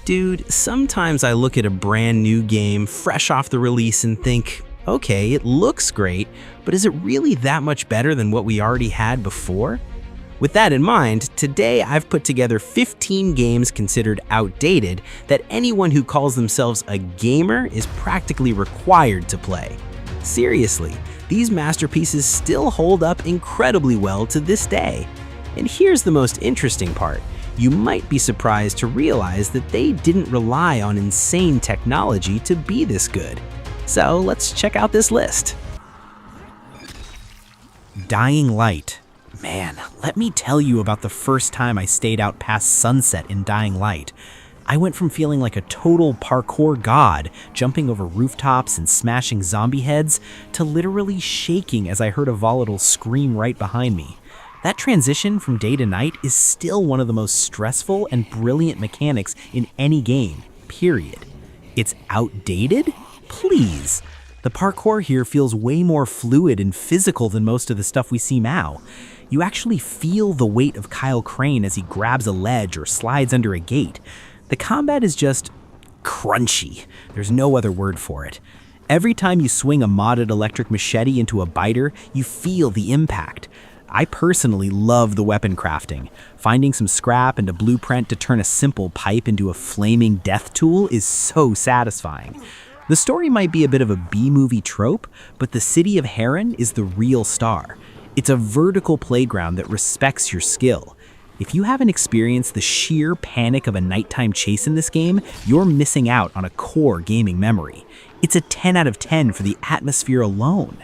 Dude, sometimes I look at a brand new game fresh off the release and think, okay, it looks great, but is it really that much better than what we already had before? With that in mind, today I've put together 15 games considered outdated that anyone who calls themselves a gamer is practically required to play. Seriously, these masterpieces still hold up incredibly well to this day. And here's the most interesting part. You might be surprised to realize that they didn't rely on insane technology to be this good. So let's check out this list. Dying Light. Man, let me tell you about the first time I stayed out past sunset in Dying Light. I went from feeling like a total parkour god, jumping over rooftops and smashing zombie heads, to literally shaking as I heard a volatile scream right behind me. That transition from day to night is still one of the most stressful and brilliant mechanics in any game, period. It's outdated? Please. The parkour here feels way more fluid and physical than most of the stuff we see now. You actually feel the weight of Kyle Crane as he grabs a ledge or slides under a gate. The combat is just crunchy. There's no other word for it. Every time you swing a modded electric machete into a biter, you feel the impact. I personally love the weapon crafting. Finding some scrap and a blueprint to turn a simple pipe into a flaming death tool is so satisfying. The story might be a bit of a B-movie trope, but the city of Heron is the real star. It's a vertical playground that respects your skill. If you haven't experienced the sheer panic of a nighttime chase in this game, you're missing out on a core gaming memory. It's a 10 out of 10 for the atmosphere alone.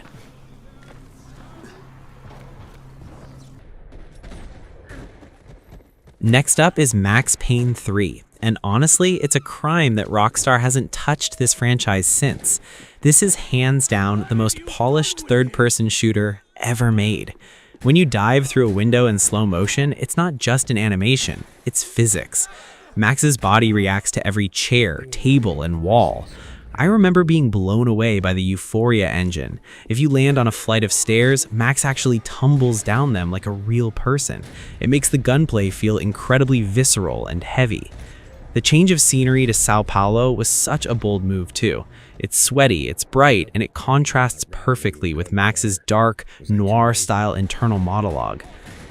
Next up is Max Payne 3, and honestly, it's a crime that Rockstar hasn't touched this franchise since. This is hands down the most polished third-person shooter ever made. When you dive through a window in slow motion, it's not just an animation, it's physics. Max's body reacts to every chair, table, and wall. I remember being blown away by the Euphoria engine. If you land on a flight of stairs, Max actually tumbles down them like a real person. It makes the gunplay feel incredibly visceral and heavy. The change of scenery to Sao Paulo was such a bold move too. It's sweaty, it's bright, and it contrasts perfectly with Max's dark, noir-style internal monologue.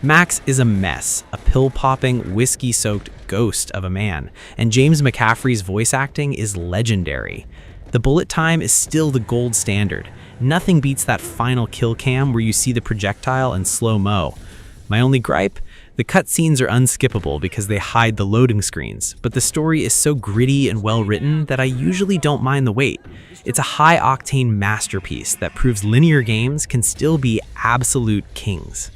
Max is a mess, a pill-popping, whiskey-soaked ghost of a man, and James McCaffrey's voice acting is legendary. The bullet time is still the gold standard. Nothing beats that final kill cam where you see the projectile in slow-mo. My only gripe? The cutscenes are unskippable because they hide the loading screens, but the story is so gritty and well-written that I usually don't mind the wait. It's a high-octane masterpiece that proves linear games can still be absolute kings.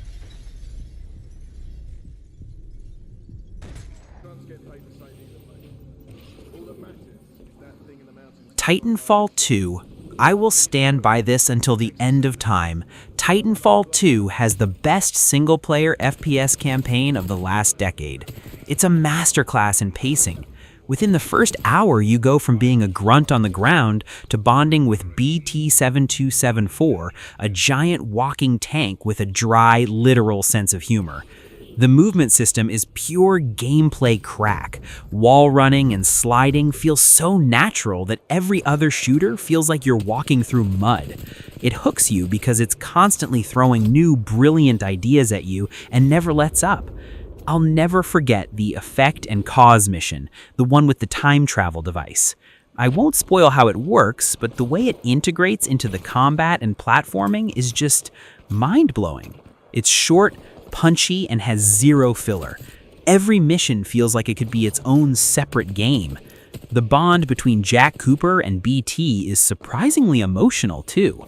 Titanfall 2. I will stand by this until the end of time. Titanfall 2 has the best single-player FPS campaign of the last decade. It's a masterclass in pacing. Within the first hour, you go from being a grunt on the ground to bonding with BT-7274, a giant walking tank with a dry, literal sense of humor. The movement system is pure gameplay crack. Wall running and sliding feels so natural that every other shooter feels like you're walking through mud. It hooks you because it's constantly throwing new, brilliant ideas at you and never lets up. I'll never forget the Effect and Cause mission, the one with the time travel device. I won't spoil how it works, but the way it integrates into the combat and platforming is just mind-blowing. It's short, punchy, and has zero filler. Every mission feels like it could be its own separate game. The bond between Jack Cooper and BT is surprisingly emotional too.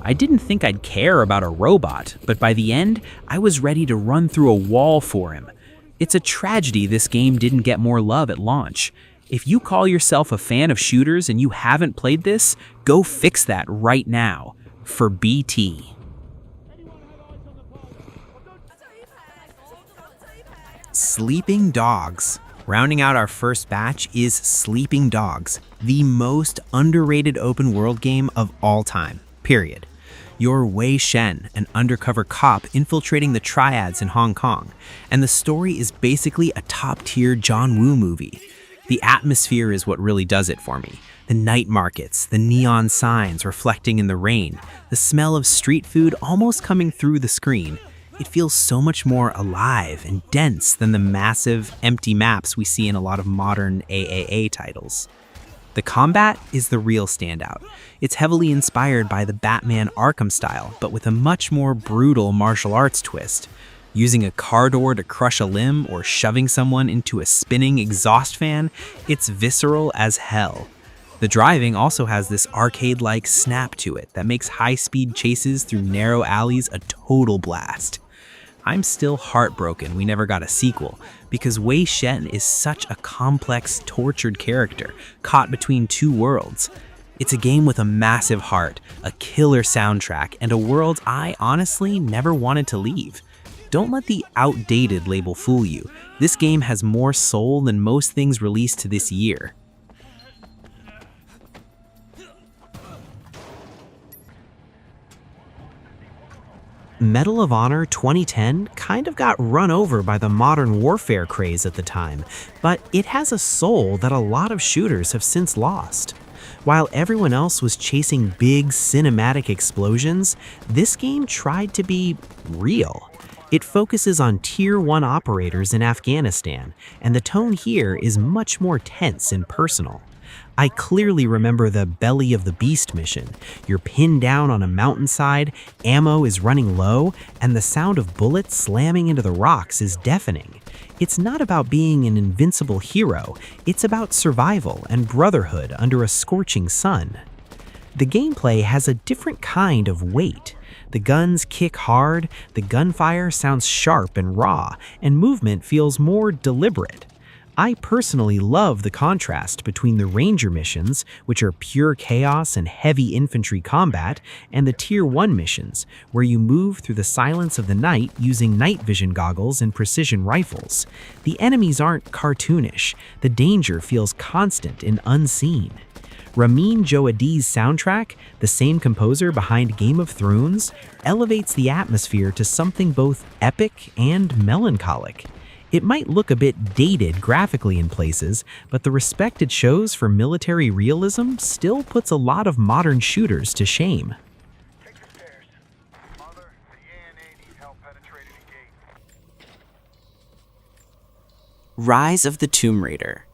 I didn't think I'd care about a robot, but by the end, I was ready to run through a wall for him. It's a tragedy this game didn't get more love at launch. If you call yourself a fan of shooters and you haven't played this, go fix that right now. For BT. Sleeping Dogs. Rounding out our first batch is Sleeping Dogs, the most underrated open world game of all time, period. You're Wei Shen, an undercover cop infiltrating the triads in Hong Kong, and the story is basically a top-tier John Woo movie. The atmosphere is what really does it for me. The night markets, the neon signs reflecting in the rain, the smell of street food almost coming through the screen. It feels so much more alive and dense than the massive, empty maps we see in a lot of modern AAA titles. The combat is the real standout. It's heavily inspired by the Batman Arkham style, but with a much more brutal martial arts twist. Using a car door to crush a limb or shoving someone into a spinning exhaust fan, it's visceral as hell. The driving also has this arcade-like snap to it that makes high-speed chases through narrow alleys a total blast. I'm still heartbroken we never got a sequel, because Wei Shen is such a complex, tortured character, caught between two worlds. It's a game with a massive heart, a killer soundtrack, and a world I honestly never wanted to leave. Don't let the outdated label fool you. This game has more soul than most things released this year. Medal of Honor 2010 kind of got run over by the modern warfare craze at the time, but it has a soul that a lot of shooters have since lost. While everyone else was chasing big cinematic explosions, this game tried to be real. It focuses on Tier 1 operators in Afghanistan, and the tone here is much more tense and personal. I clearly remember the Belly of the Beast mission. You're pinned down on a mountainside, ammo is running low, and the sound of bullets slamming into the rocks is deafening. It's not about being an invincible hero, it's about survival and brotherhood under a scorching sun. The gameplay has a different kind of weight. The guns kick hard, the gunfire sounds sharp and raw, and movement feels more deliberate. I personally love the contrast between the Ranger missions, which are pure chaos and heavy infantry combat, and the Tier 1 missions, where you move through the silence of the night using night vision goggles and precision rifles. The enemies aren't cartoonish, the danger feels constant and unseen. Ramin Djawadi's soundtrack, the same composer behind Game of Thrones, elevates the atmosphere to something both epic and melancholic. It might look a bit dated graphically in places, but the respect it shows for military realism still puts a lot of modern shooters to shame. Rise of the Tomb Raider.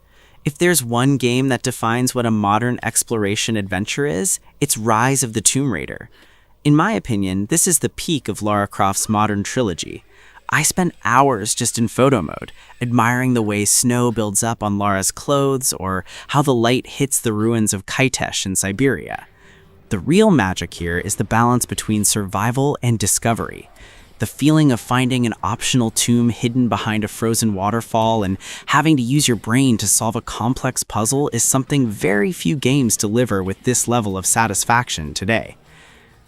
If there's one game that defines what a modern exploration adventure is, it's Rise of the Tomb Raider. In my opinion, this is the peak of Lara Croft's modern trilogy. I spent hours just in photo mode, admiring the way snow builds up on Lara's clothes or how the light hits the ruins of Kitesh in Siberia. The real magic here is the balance between survival and discovery. The feeling of finding an optional tomb hidden behind a frozen waterfall and having to use your brain to solve a complex puzzle is something very few games deliver with this level of satisfaction today.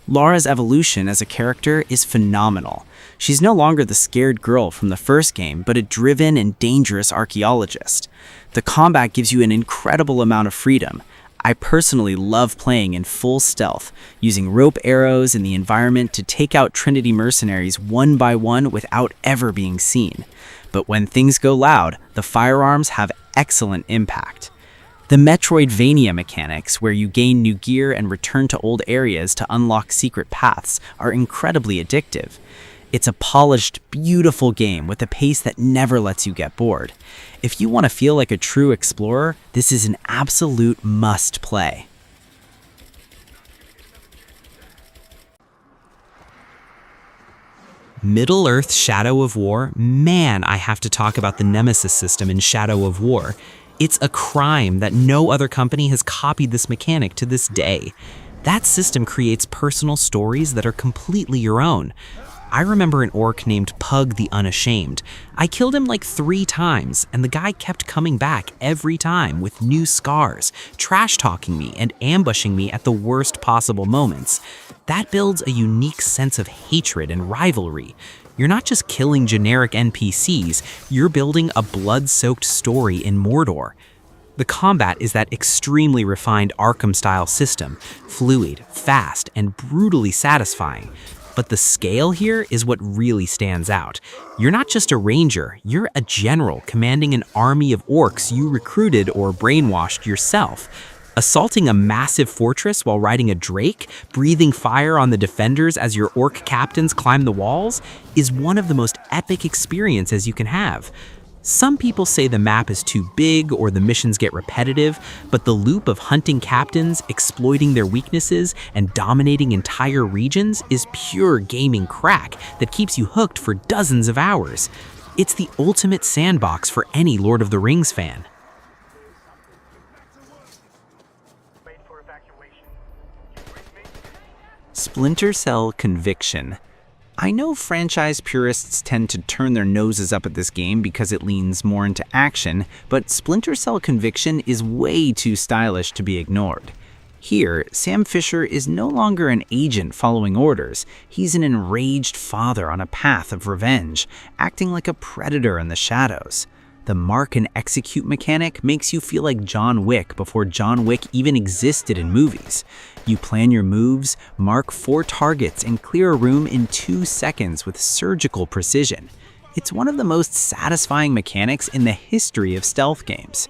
Lara's evolution as a character is phenomenal. She's no longer the scared girl from the first game, but a driven and dangerous archaeologist. The combat gives you an incredible amount of freedom. I personally love playing in full stealth, using rope arrows in the environment to take out Trinity mercenaries one by one without ever being seen. But when things go loud, the firearms have excellent impact. The Metroidvania mechanics, where you gain new gear and return to old areas to unlock secret paths, are incredibly addictive. It's a polished, beautiful game with a pace that never lets you get bored. If you want to feel like a true explorer, this is an absolute must-play. Middle-earth Shadow of War? Man, I have to talk about the Nemesis system in Shadow of War. It's a crime that no other company has copied this mechanic to this day. That system creates personal stories that are completely your own. I remember an orc named Pug the Unashamed. I killed him like 3 times, and the guy kept coming back every time with new scars, trash-talking me and ambushing me at the worst possible moments. That builds a unique sense of hatred and rivalry. You're not just killing generic NPCs, you're building a blood-soaked story in Mordor. The combat is that extremely refined Arkham-style system, fluid, fast, and brutally satisfying. But the scale here is what really stands out. You're not just a ranger, you're a general commanding an army of orcs you recruited or brainwashed yourself. Assaulting a massive fortress while riding a drake, breathing fire on the defenders as your orc captains climb the walls, is one of the most epic experiences you can have. Some people say the map is too big or the missions get repetitive, but the loop of hunting captains, exploiting their weaknesses, and dominating entire regions is pure gaming crack that keeps you hooked for dozens of hours. It's the ultimate sandbox for any Lord of the Rings fan. Splinter Cell Conviction. I know franchise purists tend to turn their noses up at this game because it leans more into action, but Splinter Cell Conviction is way too stylish to be ignored. Here, Sam Fisher is no longer an agent following orders. He's an enraged father on a path of revenge, acting like a predator in the shadows. The mark and execute mechanic makes you feel like John Wick before John Wick even existed in movies. You plan your moves, mark 4 targets, and clear a room in 2 seconds with surgical precision. It's one of the most satisfying mechanics in the history of stealth games.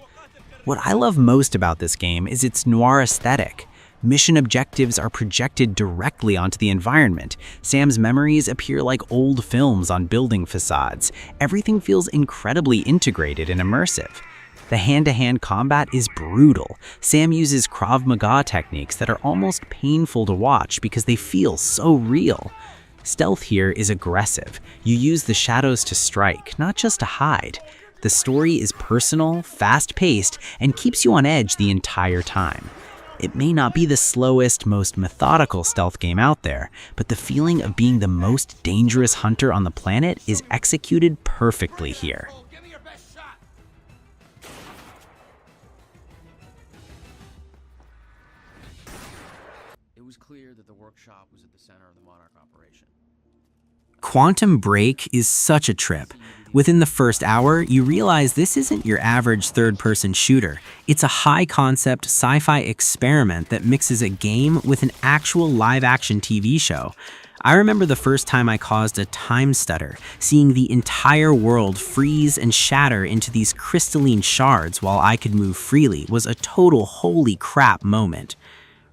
What I love most about this game is its noir aesthetic. Mission objectives are projected directly onto the environment. Sam's memories appear like old films on building facades. Everything feels incredibly integrated and immersive. The hand-to-hand combat is brutal. Sam uses Krav Maga techniques that are almost painful to watch because they feel so real. Stealth here is aggressive. You use the shadows to strike, not just to hide. The story is personal, fast-paced, and keeps you on edge the entire time. It may not be the slowest, most methodical stealth game out there, but the feeling of being the most dangerous hunter on the planet is executed perfectly here. It was clear that the workshop was at the center of the Monarch operation. Quantum Break is such a trip. Within the first hour, you realize this isn't your average third-person shooter. It's a high-concept sci-fi experiment that mixes a game with an actual live-action TV show. I remember the first time I caused a time stutter, seeing the entire world freeze and shatter into these crystalline shards while I could move freely was a total holy crap moment.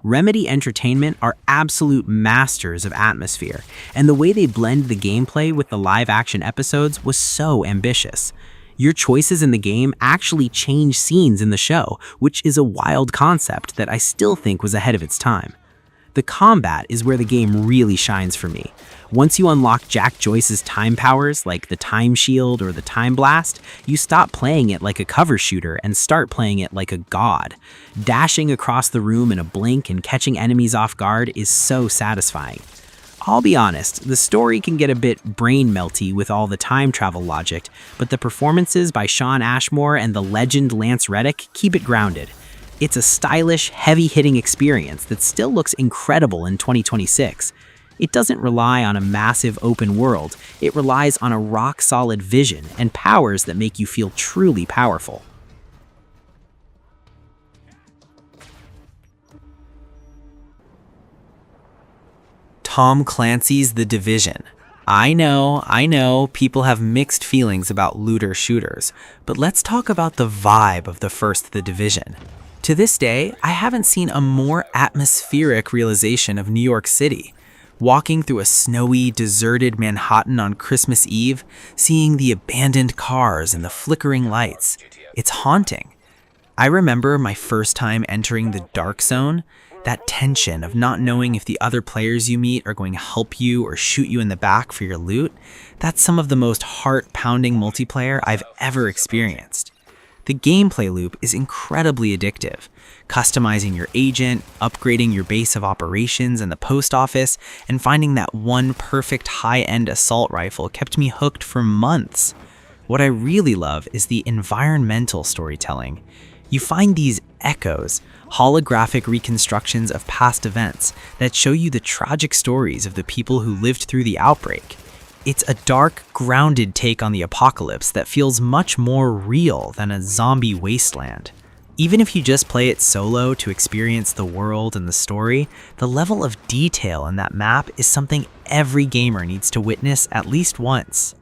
Remedy Entertainment are absolute masters of atmosphere, and the way they blend the gameplay with the live-action episodes was so ambitious. Your choices in the game actually change scenes in the show, which is a wild concept that I still think was ahead of its time. The combat is where the game really shines for me. Once you unlock Jack Joyce's time powers, like the Time Shield or the Time Blast, you stop playing it like a cover shooter and start playing it like a god. Dashing across the room in a blink and catching enemies off guard is so satisfying. I'll be honest, the story can get a bit brain-melty with all the time travel logic, but the performances by Shawn Ashmore and the legend Lance Reddick keep it grounded. It's a stylish, heavy-hitting experience that still looks incredible in 2026. It doesn't rely on a massive open world. It relies on a rock-solid vision and powers that make you feel truly powerful. Tom Clancy's The Division. I know, people have mixed feelings about looter shooters, but let's talk about the vibe of the first The Division. To this day, I haven't seen a more atmospheric realization of New York City. Walking through a snowy, deserted Manhattan on Christmas Eve, seeing the abandoned cars and the flickering lights, it's haunting. I remember my first time entering the Dark Zone, that tension of not knowing if the other players you meet are going to help you or shoot you in the back for your loot. That's some of the most heart-pounding multiplayer I've ever experienced. The gameplay loop is incredibly addictive. Customizing your agent, upgrading your base of operations and the post office, and finding that one perfect high-end assault rifle kept me hooked for months. What I really love is the environmental storytelling. You find these echoes, holographic reconstructions of past events that show you the tragic stories of the people who lived through the outbreak. It's a dark, grounded take on the apocalypse that feels much more real than a zombie wasteland. Even if you just play it solo to experience the world and the story, the level of detail in that map is something every gamer needs to witness at least once.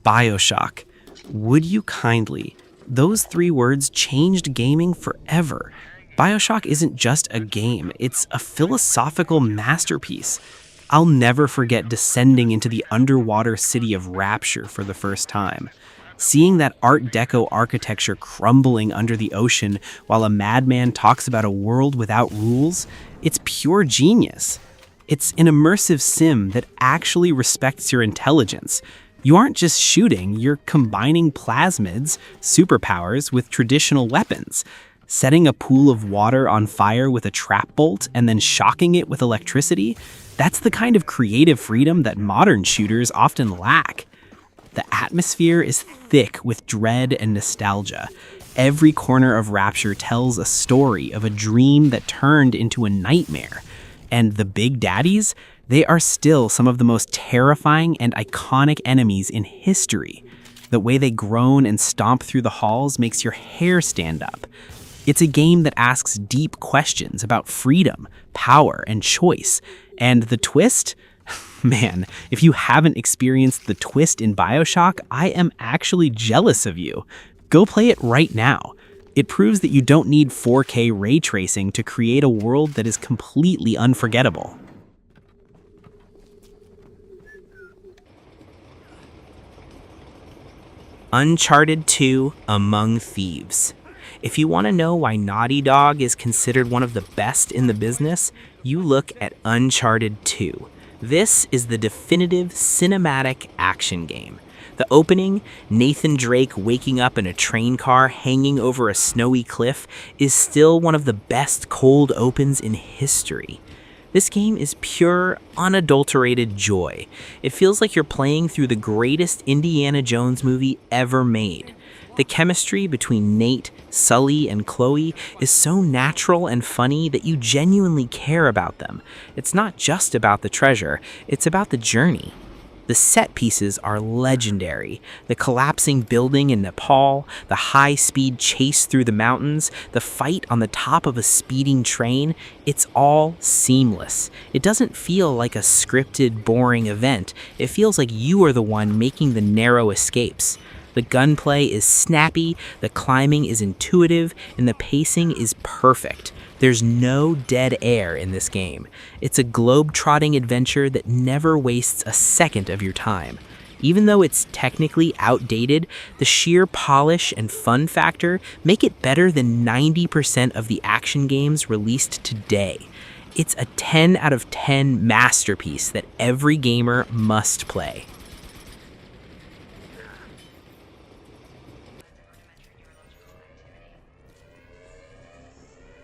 BioShock. Would you kindly? Those 3 words changed gaming forever. BioShock isn't just a game, it's a philosophical masterpiece. I'll never forget descending into the underwater city of Rapture for the first time. Seeing that Art Deco architecture crumbling under the ocean while a madman talks about a world without rules, it's pure genius. It's an immersive sim that actually respects your intelligence. You aren't just shooting, you're combining plasmids, superpowers, with traditional weapons. Setting a pool of water on fire with a trap bolt and then shocking it with electricity, that's the kind of creative freedom that modern shooters often lack. The atmosphere is thick with dread and nostalgia. Every corner of Rapture tells a story of a dream that turned into a nightmare. And the Big Daddies, they are still some of the most terrifying and iconic enemies in history. The way they groan and stomp through the halls makes your hair stand up. It's a game that asks deep questions about freedom, power, and choice. And the twist? Man, if you haven't experienced the twist in BioShock, I am actually jealous of you. Go play it right now. It proves that you don't need 4K ray tracing to create a world that is completely unforgettable. Uncharted 2: Among Thieves. If you want to know why Naughty Dog is considered one of the best in the business, you look at Uncharted 2. This is the definitive cinematic action game. The opening, Nathan Drake waking up in a train car hanging over a snowy cliff, is still one of the best cold opens in history. This game is pure, unadulterated joy. It feels like you're playing through the greatest Indiana Jones movie ever made. The chemistry between Nate, Sully, and Chloe is so natural and funny that you genuinely care about them. It's not just about the treasure, it's about the journey. The set pieces are legendary. The collapsing building in Nepal, the high-speed chase through the mountains, the fight on the top of a speeding train, it's all seamless. It doesn't feel like a scripted, boring event. It feels like you are the one making the narrow escapes. The gunplay is snappy, the climbing is intuitive, and the pacing is perfect. There's no dead air in this game. It's a globe-trotting adventure that never wastes a second of your time. Even though it's technically outdated, the sheer polish and fun factor make it better than 90% of the action games released today. It's a 10 out of 10 masterpiece that every gamer must play.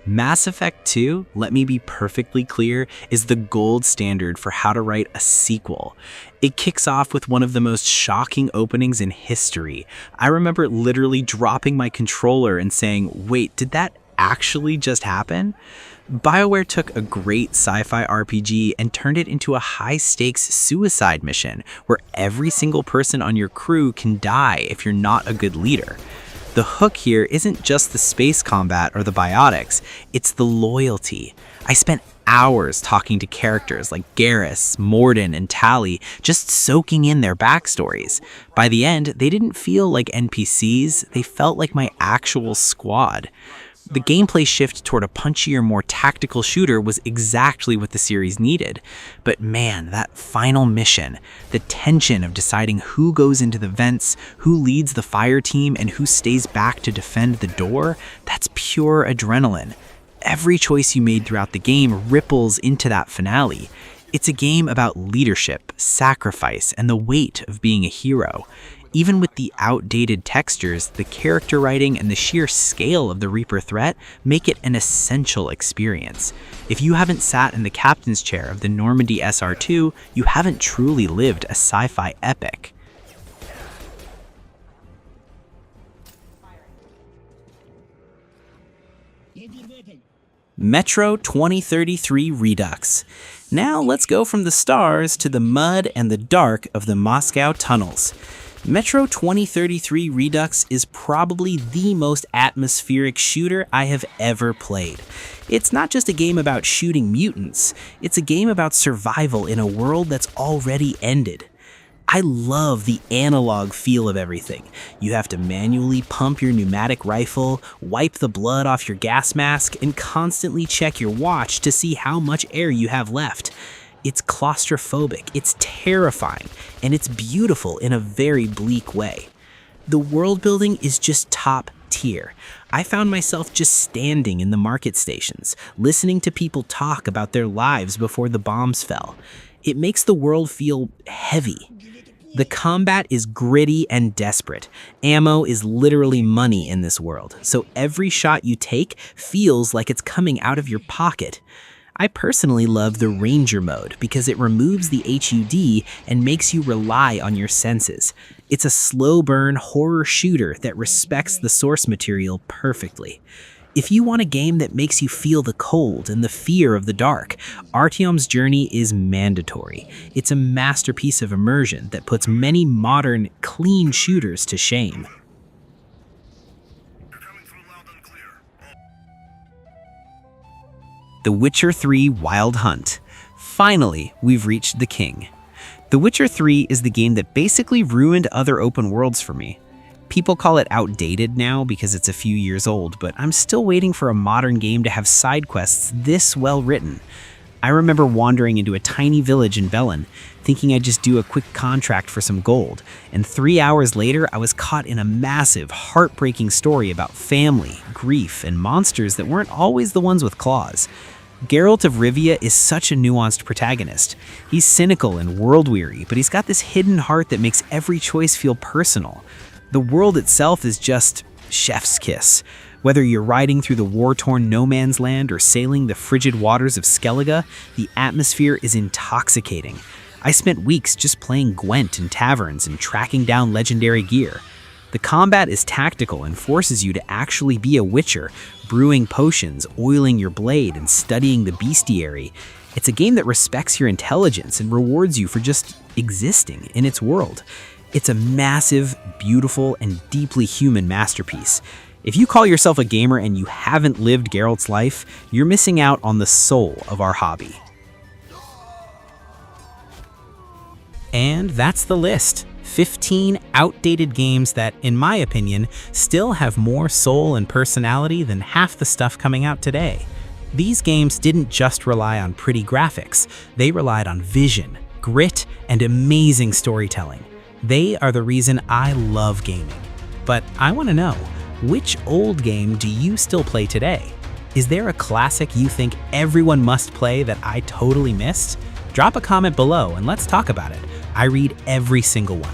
Mass Effect 2, let me be perfectly clear, is the gold standard for how to write a sequel. It kicks off with one of the most shocking openings in history. I remember literally dropping my controller and saying, wait, did that actually just happen? BioWare took a great sci-fi RPG and turned it into a high-stakes suicide mission where every single person on your crew can die if you're not a good leader. The hook here isn't just the space combat or the biotics, it's the loyalty. I spent hours talking to characters like Garrus, Mordin, and Tali, just soaking in their backstories. By the end, they didn't feel like NPCs, they felt like my actual squad. The gameplay shift toward a punchier, more tactical shooter was exactly what the series needed. But man, that final mission, the tension of deciding who goes into the vents, who leads the fire team, and who stays back to defend the door, that's pure adrenaline. Every choice you made throughout the game ripples into that finale. It's a game about leadership, sacrifice, and the weight of being a hero. Even with the outdated textures, the character writing and the sheer scale of the Reaper threat make it an essential experience. If you haven't sat in the captain's chair of the Normandy SR2, you haven't truly lived a sci-fi epic. Metro 2033 Redux. Now let's go from the stars to the mud and the dark of the Moscow tunnels. Metro 2033 Redux is probably the most atmospheric shooter I have ever played. It's not just a game about shooting mutants, it's a game about survival in a world that's already ended. I love the analog feel of everything. You have to manually pump your pneumatic rifle, wipe the blood off your gas mask, and constantly check your watch to see how much air you have left. It's claustrophobic, it's terrifying, and it's beautiful in a very bleak way. The world building is just top tier. I found myself just standing in the market stations, listening to people talk about their lives before the bombs fell. It makes the world feel heavy. The combat is gritty and desperate. Ammo is literally money in this world, so every shot you take feels like it's coming out of your pocket. I personally love the Ranger mode because it removes the HUD and makes you rely on your senses. It's a slow burn horror shooter that respects the source material perfectly. If you want a game that makes you feel the cold and the fear of the dark, Artyom's Journey is mandatory. It's a masterpiece of immersion that puts many modern, clean shooters to shame. The Witcher 3 Wild Hunt. Finally, we've reached the king. The Witcher 3 is the game that basically ruined other open worlds for me. People call it outdated now because it's a few years old, but I'm still waiting for a modern game to have side quests this well written. I remember wandering into a tiny village in Velen, thinking I'd just do a quick contract for some gold, and 3 hours later I was caught in a massive, heartbreaking story about family, grief, and monsters that weren't always the ones with claws. Geralt of Rivia is such a nuanced protagonist. He's cynical and world-weary, but he's got this hidden heart that makes every choice feel personal. The world itself is just chef's kiss. Whether you're riding through the war-torn no man's land or sailing the frigid waters of Skellige, the atmosphere is intoxicating. I spent weeks just playing Gwent in taverns and tracking down legendary gear. The combat is tactical and forces you to actually be a witcher, brewing potions, oiling your blade, and studying the bestiary. It's a game that respects your intelligence and rewards you for just existing in its world. It's a massive, beautiful, and deeply human masterpiece. If you call yourself a gamer and you haven't lived Geralt's life, you're missing out on the soul of our hobby. And that's the list. 15 outdated games that, in my opinion, still have more soul and personality than half the stuff coming out today. These games didn't just rely on pretty graphics, they relied on vision, grit, and amazing storytelling. They are the reason I love gaming. But I want to know, which old game do you still play today? Is there a classic you think everyone must play that I totally missed? Drop a comment below and let's talk about it. I read every single one.